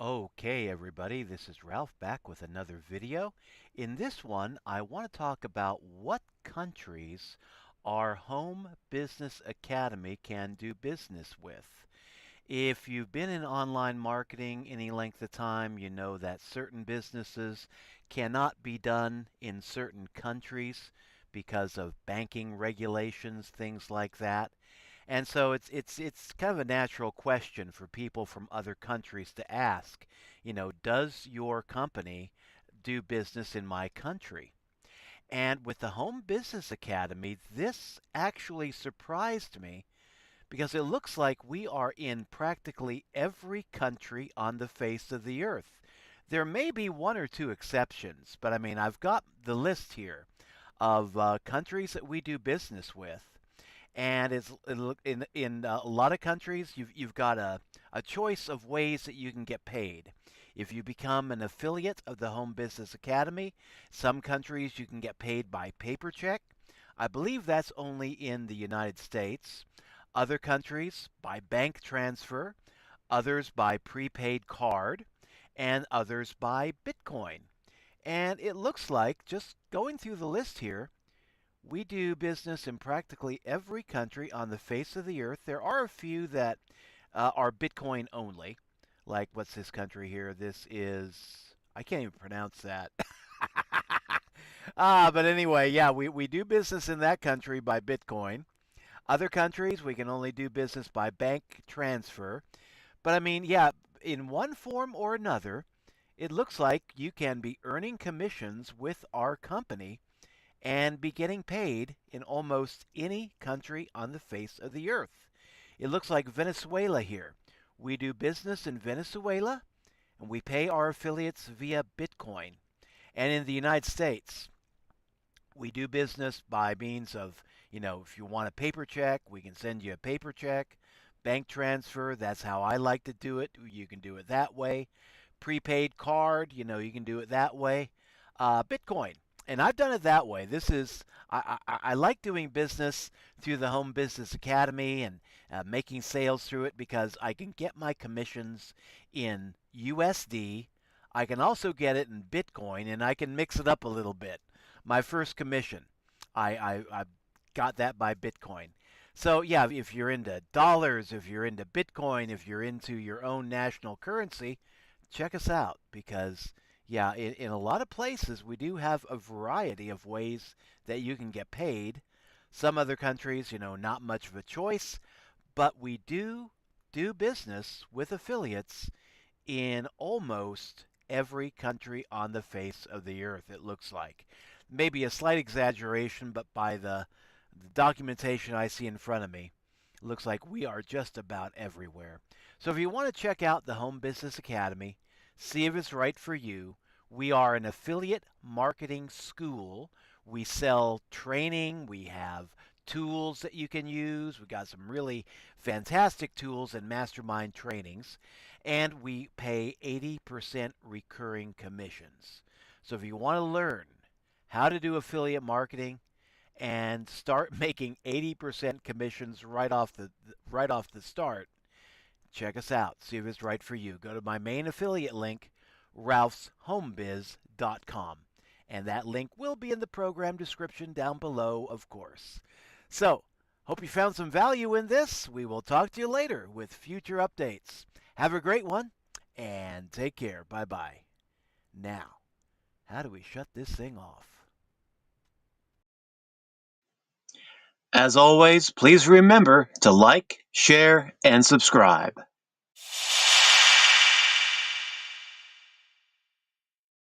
Okay, everybody, this is Ralph back with another video. In this one, I want to talk about what countries our Home Business Academy can do business with. If you've been in online marketing any length of time, you know that certain businesses cannot be done in certain countries because of banking regulations, things like that. And so it's kind of a natural question for people from other countries to ask, does your company do business in my country? And with the Home Business Academy, this actually surprised me because it looks like we are in practically every country on the face of the earth. There may be one or two exceptions, but I mean, I've got the list here of countries that we do business with. And in a lot of countries, you've got a choice of ways that you can get paid. If you become an affiliate of the Home Business Academy, some countries you can get paid by paper check. I believe that's only in the United States. Other countries by bank transfer, others by prepaid card, and others by Bitcoin. And it looks like, just going through the list here, we do business in practically every country on the face of the earth. There are a few that are Bitcoin only. Like, what's this country here? This is, I can't even pronounce that. But anyway, yeah, we do business in that country by Bitcoin. Other countries, we can only do business by bank transfer. But I mean, yeah, in one form or another, it looks like you can be earning commissions with our company and be getting paid in almost any country on the face of the earth. It looks like Venezuela here. We do business in Venezuela and we pay our affiliates via Bitcoin. And in the United States, we do business by means of, if you want a paper check, we can send you a paper check. Bank transfer, that's how I like to do it. You can do it that way. Prepaid card, you can do it that way. Bitcoin, and I've done it that way. I like doing business through the Home Business Academy and making sales through it because I can get my commissions in USD. I can also get it in Bitcoin, and I can mix it up a little bit. My first commission, I got that by Bitcoin. So yeah, if you're into dollars, if you're into Bitcoin, if you're into your own national currency, check us out because yeah, in a lot of places we do have a variety of ways that you can get paid. Some other countries, not much of a choice, but we do business with affiliates in almost every country on the face of the earth, it looks like. Maybe a slight exaggeration, but by the documentation I see in front of me, it looks like we are just about everywhere. So if you want to check out the Home Business Academy, see if it's right for you. We are an affiliate marketing school. We sell training. We have tools that you can use. We got some really fantastic tools and mastermind trainings. And we pay 80% recurring commissions. So if you want to learn how to do affiliate marketing and start making 80% commissions right off the start, check us out. See if it's right for you. Go to my main affiliate link, ralphshomebiz.com. And that link will be in the program description down below, of course. So, hope you found some value in this. We will talk to you later with future updates. Have a great one and take care. Bye bye. Now, how do we shut this thing off? As always, please remember to like, share, and subscribe.